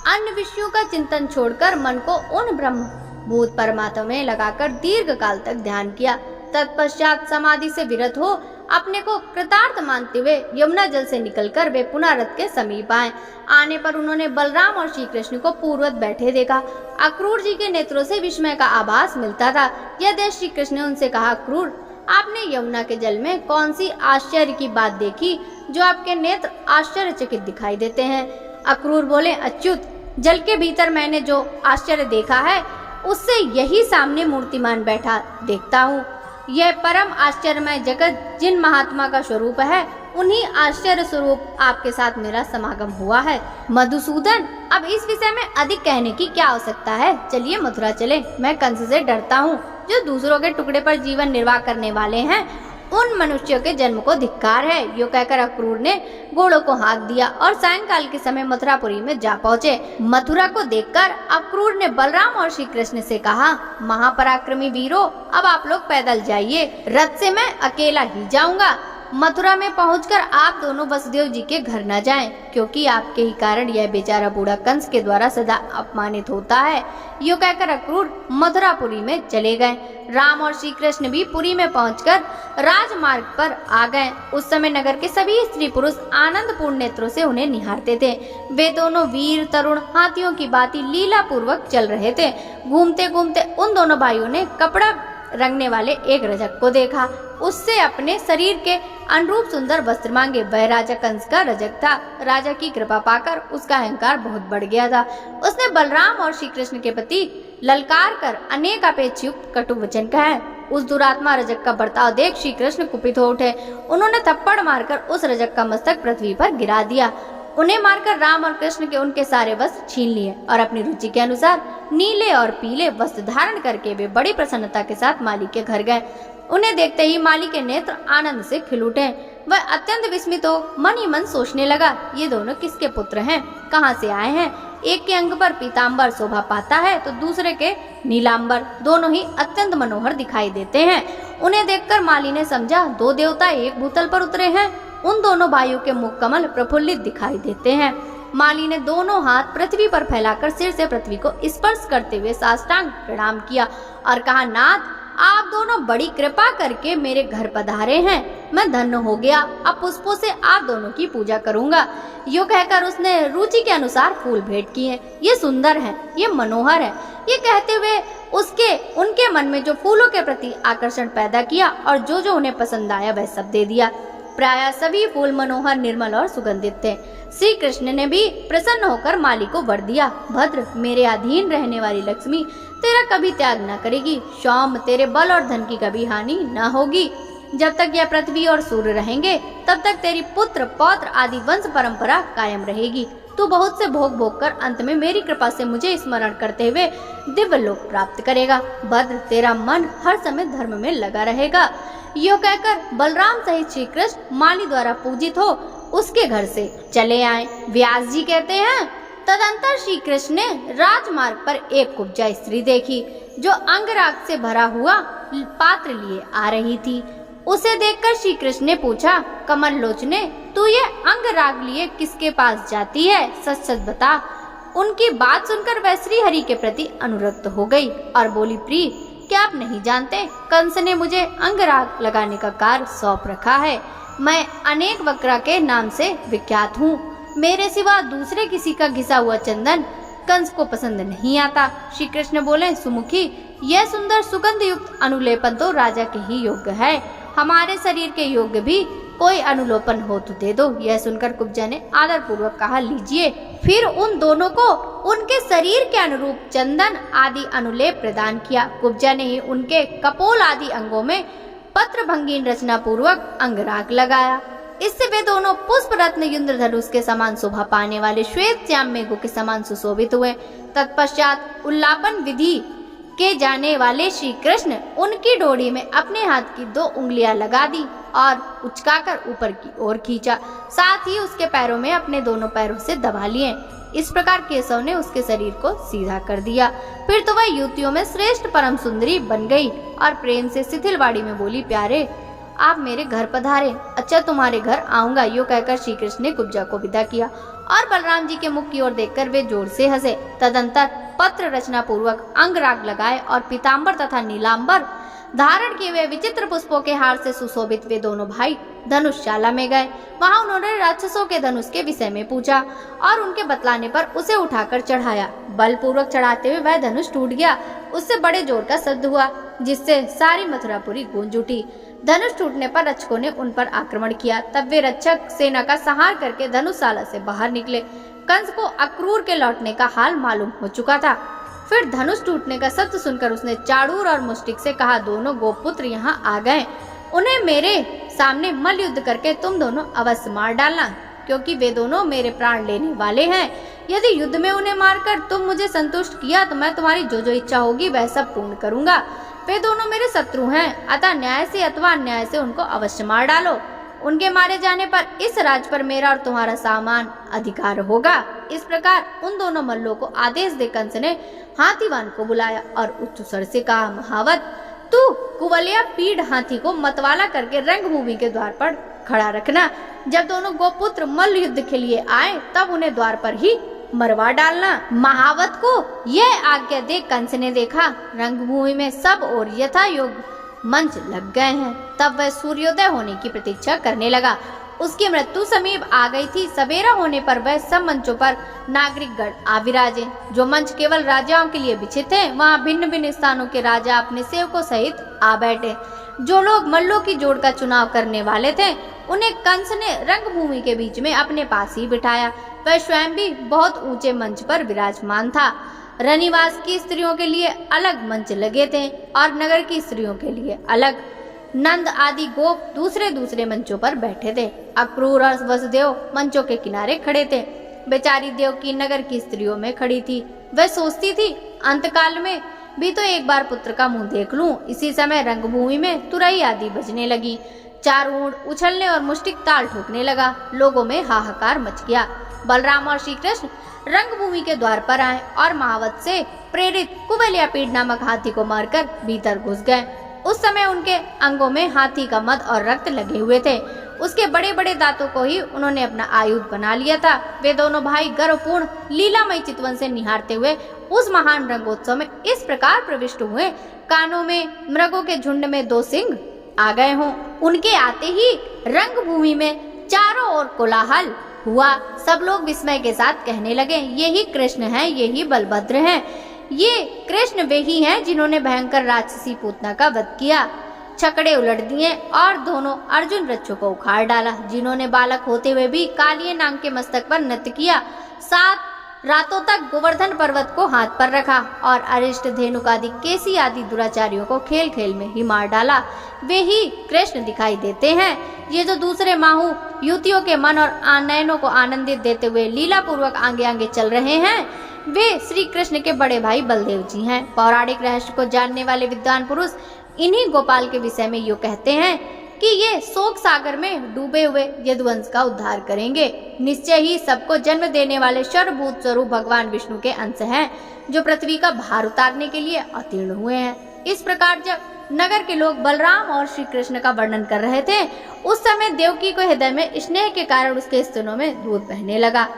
अन्य विषयों का चिंतन छोड़कर मन को उन ब्रह्म भूत परमात्मा में लगाकर दीर्घ काल तक ध्यान किया। तत्पश्चात समाधि से विरत हो अपने को कृतार्थ मानते हुए यमुना जल से निकलकर वे पुनः रथ के समीप आए। आने पर उन्होंने बलराम और श्री कृष्ण को पूर्ववत बैठे देखा। अक्रूर जी के नेत्रों से विस्मय का आभास मिलता था। यह देख श्री कृष्ण ने उनसे कहा, अक्रूर, आपने यमुना के जल में कौन सी आश्चर्य की बात देखी जो आपके नेत्र आश्चर्यचकित दिखाई देते हैं? अक्रूर बोले, अच्युत, जल के भीतर मैंने जो आश्चर्य देखा है उससे यही सामने मूर्तिमान बैठा देखता हूँ। यह परम आश्चर्यमय जगत जिन महात्मा का स्वरूप है, उन्हीं आश्चर्य स्वरूप आपके साथ मेरा समागम हुआ है। मधुसूदन, अब इस विषय में अधिक कहने की क्या आवश्यकता है? चलिए मथुरा चले। मैं कंस से डरता हूँ, जो दूसरों के टुकड़े पर जीवन निर्वाह करने वाले हैं। उन मनुष्यों के जन्म को धिक्कार है। यो कहकर अक्रूर ने घोड़ों को हाँक दिया और सायंकाल के समय मथुरापुरी में जा पहुँचे। मथुरा को देखकर अक्रूर ने बलराम और श्री कृष्ण से कहा, महापराक्रमी वीरों, अब आप लोग पैदल जाइए, रथ से मैं अकेला ही जाऊंगा। मथुरा में पहुंचकर आप दोनों वसुदेव जी के घर न जाएं, क्योंकि आपके ही कारण यह बेचारा बूढ़ा कंस के द्वारा सदा अपमानित होता है। यो कहकर अक्रूर मथुरापुरी में चले गए। राम और श्री कृष्ण भी पुरी में पहुंचकर राजमार्ग पर आ गए। उस समय नगर के सभी स्त्री पुरुष आनंदपूर्ण नेत्रों से उन्हें निहारते थे। वे दोनों वीर तरुण हाथियों की भांति लीला पूर्वक चल रहे थे। घूमते घूमते उन दोनों भाइयों ने कपड़ा रंगने वाले एक रजक को देखा। उससे अपने शरीर के अनुरूप सुंदर वस्त्र मांगे। वह राजा कंस का रजक था। राजा की कृपा पाकर उसका अहंकार बहुत बढ़ गया था। उसने बलराम और श्री कृष्ण के प्रति ललकार कर अनेक अपेक्षयुक्त कटु वचन कहे। उस दुरात्मा रजक का बर्ताव देख श्री कृष्ण कुपित हो उठे। उन्होंने थप्पड़ मारकर उस रजक का मस्तक पृथ्वी पर गिरा दिया। उन्हें मारकर राम और कृष्ण के उनके सारे वस्त्र छीन लिए और अपनी रुचि के अनुसार नीले और पीले वस्त्र धारण करके वे बड़ी प्रसन्नता के साथ माली के घर गए। उन्हें देखते ही माली के नेत्र आनंद से खिल उठे। वह अत्यंत विस्मित हो मन ही मन सोचने लगा, ये दोनों किसके पुत्र हैं, कहाँ से आए हैं। एक के अंग पर पीताम्बर शोभा पाता है तो दूसरे के नीलांबर। दोनों ही अत्यंत मनोहर दिखाई देते हैं। उन्हें देखकर माली ने समझा दो देवता एक भूतल पर उतरे हैं। उन दोनों भाइयों के मुख कमल प्रफुल्लित दिखाई देते हैं। माली ने दोनों हाथ पृथ्वी पर फैलाकर सिर से पृथ्वी को स्पर्श करते हुए साष्टांग प्रणाम किया और कहा, नाथ आप दोनों बड़ी कृपा करके मेरे घर पधारे हैं। मैं धन्य हो गया। अब पुष्पों से आप दोनों की पूजा करूंगा। यो कहकर उसने रुचि के अनुसार फूल भेंट किए। ये सुंदर है, ये मनोहर है। ये कहते हुए उनके मन में जो फूलों के प्रति आकर्षण पैदा किया और जो जो उन्हें पसंद आया वह सब दे दिया। प्रायः सभी फूल मनोहर, निर्मल और सुगंधित थे। श्री कृष्ण ने भी प्रसन्न होकर माली को वर दिया, भद्र मेरे अधीन रहने वाली लक्ष्मी तेरा कभी त्याग न करेगी। सौम्य तेरे बल और धन की कभी हानि न होगी। जब तक यह पृथ्वी और सूर्य रहेंगे तब तक तेरी पुत्र पौत्र आदि वंश परंपरा कायम रहेगी। तू बहुत से भोग भोग कर अंत में मेरी कृपा से मुझे स्मरण करते हुए दिव्य लोक प्राप्त करेगा। भद्र तेरा मन हर समय धर्म में लगा रहेगा। यो कहकर बलराम सहित श्री कृष्ण माली द्वारा पूजित हो उसके घर से चले आए। व्यास जी कहते हैं, तदंतर श्री कृष्ण ने राजमार्ग पर एक कुब्जा स्त्री देखी जो अंगराग से भरा हुआ पात्र लिए आ रही थी। उसे देखकर श्री कृष्ण ने पूछा, कमल लोचने तू ये अंगराग लिए किसके पास जाती है, सच सच बता। उनकी बात सुनकर वह श्री हरि के प्रति अनुरक्त हो गई और बोली, प्रिय क्या आप नहीं जानते, कंस ने मुझे अंगराग लगाने का कार्य सौंप रखा है। मैं अनेक वक्रा के नाम से विख्यात हूँ। मेरे सिवा दूसरे किसी का घिसा हुआ चंदन कंस को पसंद नहीं आता। श्री कृष्ण बोले, सुमुखी यह सुंदर सुगंध युक्त अनुलेपन तो राजा के ही योग्य है। हमारे शरीर के योग्य भी कोई अनुलोपन हो तो दे दो। यह सुनकर कुब्जा ने आदर पूर्वक कहा, लीजिए। फिर उन दोनों को उनके शरीर के अनुरूप चंदन आदि अनुलेप प्रदान किया। कुब्जा ने ही उनके कपोल आदि अंगों में पत्र भंगीन रचना पूर्वक अंगराग लगाया। इससे वे दोनों पुष्प रत्न इंद्रधनुष के समान शोभा पाने वाले श्वेत श्याम मेघों के समान सुशोभित हुए। तत्पश्चात उल्लापन विधि के जाने वाले श्री कृष्ण उनकी डोरी में अपने हाथ की 2 उंगलियां लगा दी और उचकाकर ऊपर की ओर खींचा। साथ ही उसके पैरों में अपने दोनों पैरों से दबा लिए। इस प्रकार केशव ने उसके शरीर को सीधा कर दिया। फिर तो वह युवतियों में श्रेष्ठ परम सुंदरी बन गई और प्रेम से शिथिलवाड़ी में बोली, प्यारे आप मेरे घर पधारे, अच्छा तुम्हारे घर आऊंगा। यो कहकर श्री कृष्ण ने कुब्जा को विदा किया और बलराम जी के मुख की ओर देखकर वे जोर से हंसे। तदंतर पत्र रचना पूर्वक अंगराग लगाए और पीताम्बर तथा नीलांबर धारण किए हुए विचित्र पुष्पों के हार से सुशोभित वे दोनों भाई धनुषशाला में गए। वहां उन्होंने राक्षसों के धनुष के विषय में पूछा और उनके बतलाने पर उसे उठाकर चढ़ाया। बलपूर्वक चढ़ाते हुए वह धनुष टूट गया। उससे बड़े जोर का शब्द हुआ जिससे सारी मथुरापुरी गूंज उठी। धनुष टूटने पर रक्षकों ने उन पर आक्रमण किया। तब वे रक्षक सेना का संहार करके धनुषशाला से बाहर निकले। कंस को अक्रूर के लौटने का हाल मालूम हो चुका था। फिर धनुष टूटने का शब्द सुनकर उसने चाड़ूर और मुष्टिक से कहा, दोनों गोपुत्र यहाँ आ गए, उन्हें मेरे सामने मल्ल युद्ध करके तुम दोनों अवश्य मार डालना, क्योंकि वे दोनों मेरे प्राण लेने वाले हैं। यदि युद्ध में उन्हें मारकर तुम मुझे संतुष्ट किया तो मैं तुम्हारी जो जो इच्छा होगी वह सब पूर्ण करूंगा। वे दोनों मेरे शत्रु हैं, अतः न्याय से अथवा अन्याय से उनको अवश्य मार डालो। उनके मारे जाने पर इस राज पर मेरा और तुम्हारा सामान अधिकार होगा। इस प्रकार उन दोनों मल्लों को आदेश दे कंस ने हाथीवान को बुलाया और उच्च स्वर से कहा, महावत तू कुवलिया पीढ़ हाथी को मतवाला करके रंगभूमि के द्वार पर खड़ा रखना। जब दोनों गोपुत्र मल्ल युद्ध के लिए आए तब उन्हें द्वार पर ही मरवा डालना। महावत को यह आज्ञा दे कंस ने देखा रंगभूमि में सब और यथा योग मंच लग गए हैं। तब वह सूर्योदय होने की प्रतीक्षा करने लगा उसकी मृत्यु समीप आ गई थी। सवेरा होने पर वह सब मंचों पर नागरिकगण आ विराजे। जो मंच केवल राजाओं के लिए बिछे थे, वहाँ भिन्न भिन्न स्थानों के राजा अपने सेवकों सहित आ बैठे। जो लोग मल्लों की जोड़ का चुनाव करने वाले थे, उन्हें कंस ने रंगभूमि के बीच में अपने पास ही बिठाया। वह स्वयं भी बहुत ऊंचे मंच पर विराजमान था। रनिवास की स्त्रियों के लिए अलग मंच लगे थे और नगर की स्त्रियों के लिए अलग। नंद आदि गोप दूसरे दूसरे मंचों पर बैठे थे। अक्रूर और वसुदेव मंचों के किनारे खड़े थे। बेचारी देवकी नगर की स्त्रियों में खड़ी थी। वह सोचती थी, अंतकाल में भी तो एक बार पुत्र का मुंह देख लूं। इसी समय रंगभूमि में तुरई आदि बजने लगी। चारों ओर उछलने और मुष्टिक ताल ठोकने लगा। लोगों में हाहाकार मच गया। बलराम और श्री कृष्ण रंगभूमि के द्वार पर आए और महावत से प्रेरित कुबलियापीड नामक हाथी को मारकर भीतर घुस गए। उस समय उनके अंगों में हाथी का मद और रक्त लगे हुए थे। उसके बड़े बड़े दांतों को ही उन्होंने अपना आयुध बना लिया था। वे दोनों भाई गर्वपूर्ण लीलामय चितवन से निहारते हुए उस महान रंगोत्सव में इस प्रकार प्रविष्ट हुए, कानों में मृगों के झुंड में 2 सिंह आ गए हों। उनके आते ही रंगभूमि में चारों ओर कोलाहल हुआ। सब लोग विस्मय के साथ कहने लगे, यही कृष्ण हैं, यही बलभद्र हैं। ये कृष्ण वे ही हैं जिन्होंने भयंकर राक्षसी पूतना का वध किया, छकड़े उलट दिए और दोनों अर्जुन वृक्षों को उखाड़ डाला। जिन्होंने बालक होते हुए भी कालिए नाग के मस्तक पर नृत्य किया, 7 रातों तक गोवर्धन पर्वत को हाथ पर रखा और अरिष्ट, धेनुक आदि केसी आदि दुराचारियों को खेल खेल में ही मार डाला, वे ही कृष्ण दिखाई देते हैं। ये जो दूसरे माहू युवतियों के मन और नयनों को आनंदित देते हुए लीला पूर्वक आगे आगे चल रहे हैं, वे श्री कृष्ण के बड़े भाई बलदेव जी हैं। पौराणिक रहस्य को जानने वाले विद्वान पुरुष इन्हीं गोपाल के विषय में यूँ कहते हैं कि ये शोक सागर में डूबे हुए यदुवंश का उद्धार करेंगे। निश्चय ही सबको जन्म देने वाले सर्वभूत स्वरूप भगवान विष्णु के अंश हैं, जो पृथ्वी का भार उतारने के लिए अवतीर्ण हुए हैं। इस प्रकार जब नगर के लोग बलराम और श्री कृष्ण का वर्णन कर रहे थे, उस समय देवकी को हृदय में स्नेह के कारण उसके स्तनों में दूध बहने लगा।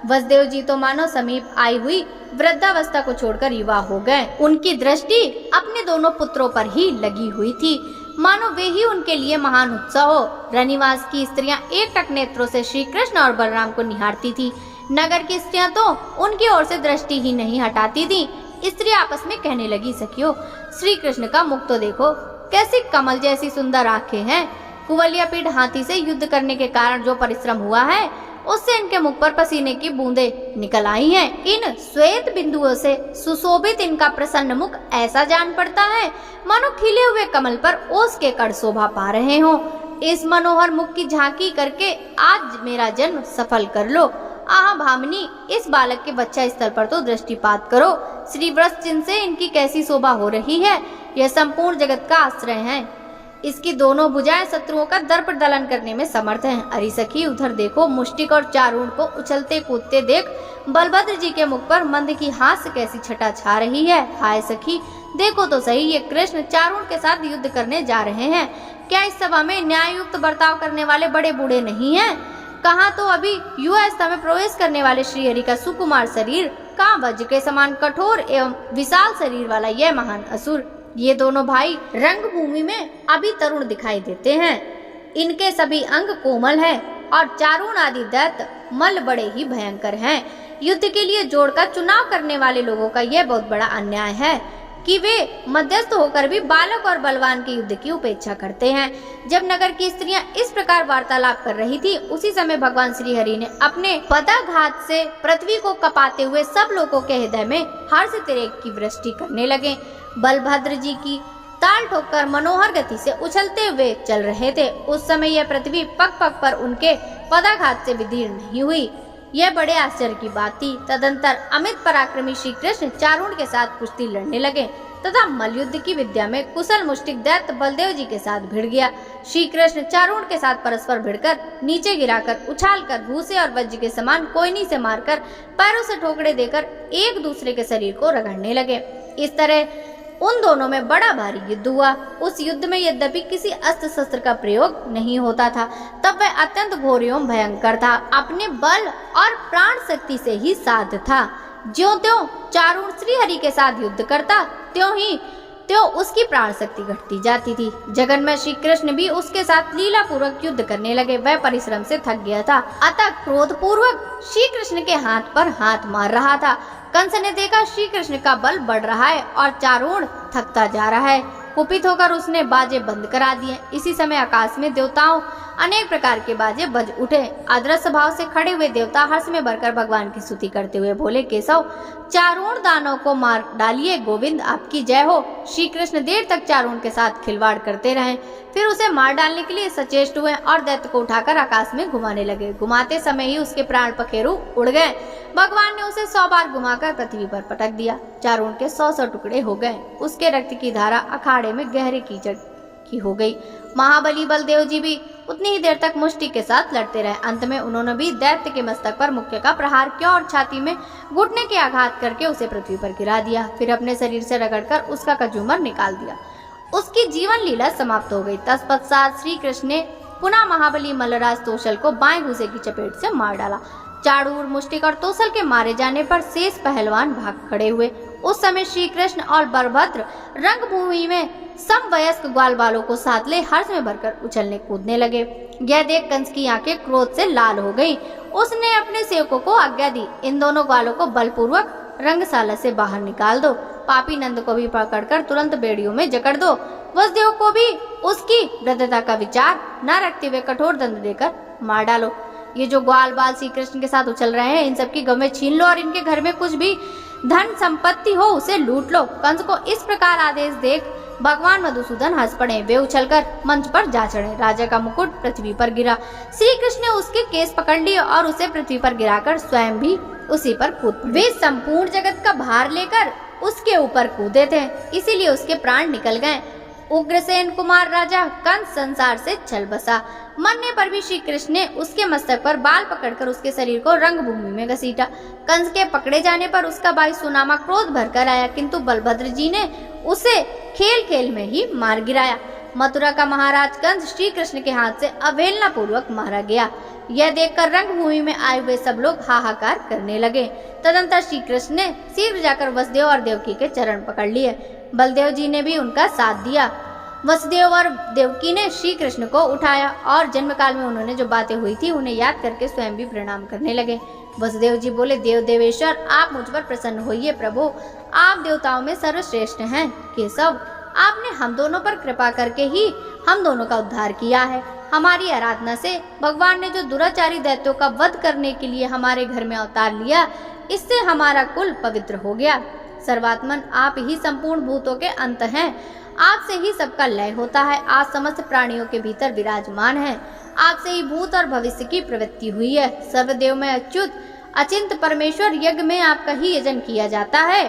वसुदेव जी तो मानो समीप आई हुई वृद्धावस्था को छोड़कर युवा हो गए। उनकी दृष्टि अपने दोनों पुत्रों पर ही लगी हुई थी, मानो वे ही उनके लिए महान उत्सव हो। रनिवास की स्त्रियां एकटक नेत्रों से श्री कृष्ण और बलराम को निहारती थी। नगर की स्त्रियां तो उनकी ओर से दृष्टि ही नहीं हटाती थी। स्त्री आपस में कहने लगी, सखियों, श्री कृष्ण का मुख तो देखो, कैसी कमल जैसी सुंदर आंखें हैं। कुबलियापीड हाथी से युद्ध करने के कारण जो परिश्रम हुआ है, उससे इनके मुख पर पसीने की बूंदें निकल आई हैं। इन श्वेत बिंदुओं से सुशोभित इनका प्रसन्न मुख ऐसा जान पड़ता है मानो खिले हुए कमल पर ओस के कण शोभा पा रहे हों। इस मनोहर मुख की झांकी करके आज मेरा जन्म सफल कर लो। आहा भामिनी, इस बालक के बच्चा स्थल पर तो दृष्टिपात करो। श्री वृष चिन्ह से इनकी कैसी शोभा हो रही है। यह संपूर्ण जगत का आश्रय है। इसकी दोनों भुजाएं शत्रुओं का दर्प दलन करने में समर्थ हैं। अरे सखी, उधर देखो, मुष्टिक और चारूण को उछलते कूदते देख बलभद्र जी के मुख पर मंद की हास्य कैसी छटा छा रही है। हाय सखी, देखो तो सही, ये कृष्ण चारूण के साथ युद्ध करने जा रहे हैं। क्या इस सभा में न्याययुक्त बर्ताव करने वाले बड़े बूढ़े नहीं हैं? कहाँ तो अभी युवावस्था में प्रवेश करने वाले श्रीहरि का सुकुमार शरीर, कहाँ वज्र के समान कठोर एवं विशाल शरीर वाला यह महान असुर। ये दोनों भाई रंगभूमि में अभी तरुण दिखाई देते हैं। इनके सभी अंग कोमल हैं और चारूण आदि दैत्य मल बड़े ही भयंकर हैं। युद्ध के लिए जोड़ का चुनाव करने वाले लोगों का यह बहुत बड़ा अन्याय है कि वे मध्यस्थ होकर भी बालक और बलवान के युद्ध की उपेक्षा करते हैं। जब नगर की स्त्रियां इस प्रकार वार्तालाप कर रही थी, उसी समय भगवान श्री हरि ने अपने पदाघात से पृथ्वी को कपाते हुए सब लोगों के हृदय में हर्ष तिरेक की वृष्टि करने लगे। बलभद्र जी की ताल ठोककर मनोहर गति से उछलते हुए चल रहे थे। उस समय यह पृथ्वी पग पग पर उनके पदाघात से विदीर्ण नहीं हुई। यह बड़े आश्चर्य की बात थी। तदंतर अमित पराक्रमी श्री कृष्ण चारूण के साथ कुश्ती लड़ने लगे तथा मल्लयुद्ध की विद्या में कुशल मुष्टिक दैत्य बलदेव जी के साथ भिड़ गया। श्री कृष्ण चारूण के साथ परस्पर भिड़कर नीचे गिराकर उछालकर भूसे और वज्र के समान कोयनी से मारकर पैरों से ठोकरे देकर एक दूसरे के शरीर को रगड़ने लगे। इस तरह उन दोनों में बड़ा भारी युद्ध हुआ। उस युद्ध में यद्यपि किसी अस्त्र शस्त्र का प्रयोग नहीं होता था, तब वह अत्यंत घोर एवं भयंकर था। अपने बल और प्राण शक्ति से ही साध था। ज्यों त्यों चारूण श्री हरि के साथ युद्ध करता, त्यों तो उसकी प्राण शक्ति घटती जाती थी। जगन में श्री कृष्ण भी उसके साथ लीला पूर्वक युद्ध करने लगे। वह परिश्रम से थक गया था, अतः क्रोध पूर्वक श्री कृष्ण के हाथ पर हाथ मार रहा था। कंस ने देखा श्री कृष्ण का बल बढ़ रहा है और चारों थकता जा रहा है। कुपित होकर उसने बाजे बंद करा दिए। इसी समय आकाश में देवताओं अनेक प्रकार के बाजे बज उठे। अदृश्य भाव से खड़े हुए देवता हर्ष में भरकर भगवान की स्तुति करते हुए बोले, केशव चारों दानों को मार डालिए, गोविंद आपकी जय हो। श्री कृष्ण देर तक चारों के साथ खिलवाड़ करते रहे, फिर उसे मार डालने के लिए सचेष्ट हुए और दैत्य को उठाकर आकाश में घुमाने लगे। घुमाते समय ही उसके प्राण पखेरु उड़ गए। भगवान ने उसे 100 बार घुमाकर पृथ्वी पर पटक दिया। चारों के 100 टुकड़े हो गए। उसके रक्त की धारा अखाड़े में गहरे कीचड़ की हो गई। महाबली बलदेव जी भी उतनी ही देर तक मुष्टि के साथ लड़ते रहे। अंत में उन्होंने भी दैत्य के मस्तक पर मुक्के का प्रहार किया और छाती में घुटने के आघात करके उसे पृथ्वी पर गिरा दिया। फिर अपने शरीर से रगड़कर उसका कजूमर निकाल दिया। उसकी जीवन लीला समाप्त हो गई। तत्पश्चात श्री कृष्ण ने पुनः महाबली मल्लराज तोषल को बाएं घुसे की चपेट से मार डाला। चाड़ूर, मुष्टिक और तोषल के मारे जाने पर शेष पहलवान भाग खड़े हुए। उस समय श्री कृष्ण और बलभद्र रंगभूमि में समवयस्क ग्वाल बालों को साथ ले हर्ष में भरकर उछलने कूदने लगे। यह देख कंस की आंखें क्रोध से लाल हो गईं। उसने अपने सेवकों को आज्ञा दी, इन दोनों ग्वालों को बलपूर्वक रंगशाला से बाहर निकाल दो। पापी नंद को भी पकड़कर तुरंत बेड़ियों में जकड़ दो। वसुदेव को भी उसकी वृद्धता का विचार न रखते हुए कठोर दंड देकर मार डालो। ये जो ग्वाल बाल श्री कृष्ण के साथ उछल रहे हैं, इन सबकी गवें छीन लो और इनके घर में कुछ भी धन संपत्ति हो उसे लूट लो। कंस को इस प्रकार आदेश देख भगवान मधुसूदन हंस पड़े। वे उछलकर मंच पर जा चढ़े। राजा का मुकुट पृथ्वी पर गिरा। श्री कृष्ण ने उसके केस पकड़ लिए और उसे पृथ्वी पर गिराकर स्वयं भी उसी पर कूद पड़े। वे संपूर्ण जगत का भार लेकर उसके ऊपर कूदे थे, इसीलिए उसके प्राण निकल गए। उग्रसेन कुमार राजा कंस संसार से चल बसा। मरने पर भी श्री कृष्ण ने उसके मस्तक पर बाल पकड़कर उसके शरीर को रंगभूमि में घसीटा। कंस के पकड़े जाने पर उसका भाई सुनामा क्रोध भरकर आया, किंतु बलभद्र जी ने उसे खेल खेल में ही मार गिराया। मथुरा का महाराज कंस श्री कृष्ण के हाथ से अवहेलना पूर्वक मारा गया। यह देखकर रंगभूमि में आए हुए सब लोग हाहाकार करने लगे। तदंतर श्री कृष्ण ने शीघ्र जाकर वसुदेव और देवकी के चरण पकड़ लिए। बलदेव जी ने भी उनका साथ दिया। वसुदेव और देवकी ने श्री कृष्ण को उठाया और जन्म काल में उन्होंने जो बातें हुई थी उन्हें याद करके स्वयं भी प्रणाम करने लगे। वसुदेव जी बोले, देव देवेश्वर आप मुझ पर प्रसन्न होइए। प्रभु आप देवताओं में सर्वश्रेष्ठ हैं। केशव आपने हम दोनों पर कृपा करके ही हम दोनों का उद्धार किया है। हमारी आराधना से भगवान ने जो दुराचारी दैत्यों का वध करने के लिए हमारे घर में अवतार लिया, इससे हमारा कुल पवित्र हो गया। सर्वात्मन आप ही संपूर्ण भूतों के अंत हैं। आपसे ही सबका लय होता है। आप समस्त प्राणियों के भीतर विराजमान हैं। आपसे ही भूत और भविष्य की प्रवृत्ति हुई है। सर्वदेव में अच्युत अचिंत परमेश्वर यज्ञ में आपका ही यजन किया जाता है।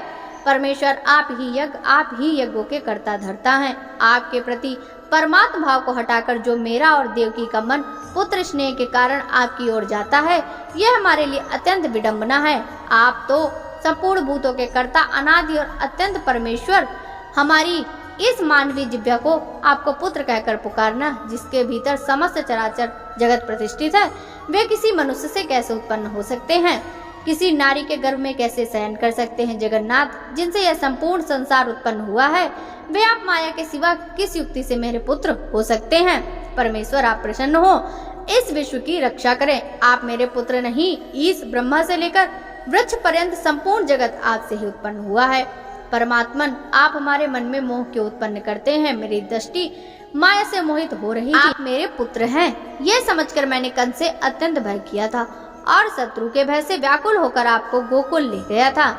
परमेश्वर आप ही यज्ञों के कर्ता धर्ता हैं। आपके प्रति परमात्मा भाव को हटाकर जो मेरा और देवकी का मन पुत्र स्नेह के कारण आपकी ओर जाता है, यह हमारे लिए अत्यंत विडंबना है। आप तो संपूर्ण भूतों के कर्ता अनादि और अत्यंत परमेश्वर, हमारी इस मानवीय जिह्वा को आपको पुत्र कहकर पुकारना, जिसके भीतर समस्त चराचर जगत प्रतिष्ठित है, वे किसी मनुष्य से कैसे उत्पन्न हो सकते हैं? किसी नारी के गर्भ में कैसे शयन कर सकते हैं? जगन्नाथ, जिनसे यह संपूर्ण संसार उत्पन्न हुआ है, वे आप माया के सिवा किस युक्ति से मेरे पुत्र हो सकते हैं? परमेश्वर आप प्रसन्न हो, इस विश्व की रक्षा करें। आप मेरे पुत्र नहीं, इस ब्रह्मा से लेकर वृक्ष पर्यंत संपूर्ण जगत आपसे ही उत्पन्न हुआ है। परमात्मन आप हमारे मन में मोह क्यों उत्पन्न करते हैं? मेरी दृष्टि माया से मोहित हो रही। आप मेरे पुत्र हैं, यह समझकर मैंने कंस से अत्यंत भय किया था और शत्रु के भय से व्याकुल होकर आपको गोकुल ले गया था।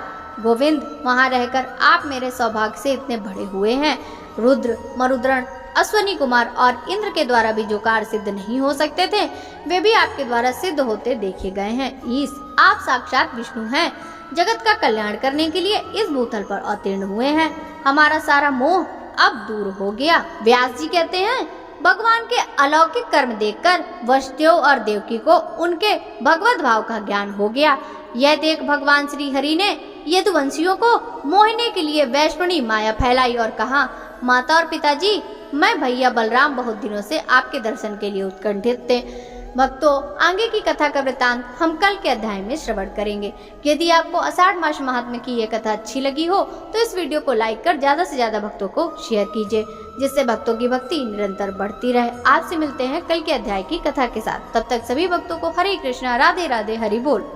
गोविंद, वहां रहकर आप मेरे सौभाग्य से इतने बड़े हुए हैं। रुद्र, मरुद्रण, अश्वनी कुमार और इंद्र के द्वारा भी जो कार्य सिद्ध नहीं हो सकते थे, वे भी आपके द्वारा सिद्ध होते देखे गए हैं। ईश, आप साक्षात विष्णु हैं। जगत का कल्याण करने के लिए इस भूतल पर अवतीर्ण हुए हैं। हमारा सारा मोह अब दूर हो गया। व्यास जी कहते हैं, भगवान के अलौकिक कर्म देखकर वसुदेव और देवकी को उनके भगवत भाव का ज्ञान हो गया। यह देख भगवान श्री हरि ने यदुवंशियों को मोहने के लिए वैष्णवी माया फैलाई और कहा, माता और पिताजी, मैं भैया बलराम बहुत दिनों से आपके दर्शन के लिए उत्कंठित थे। भक्तों, आगे की कथा का वृतांत हम कल के अध्याय में श्रवण करेंगे। यदि आपको आषाढ़ मास महात्म्य की ये कथा अच्छी लगी हो तो इस वीडियो को लाइक कर ज्यादा से ज्यादा भक्तों को शेयर कीजिए, जिससे भक्तों की भक्ति निरंतर बढ़ती रहे। आपसे मिलते हैं कल के अध्याय की कथा के साथ। तब तक सभी भक्तों को हरे कृष्णा, राधे राधे, हरि बोल।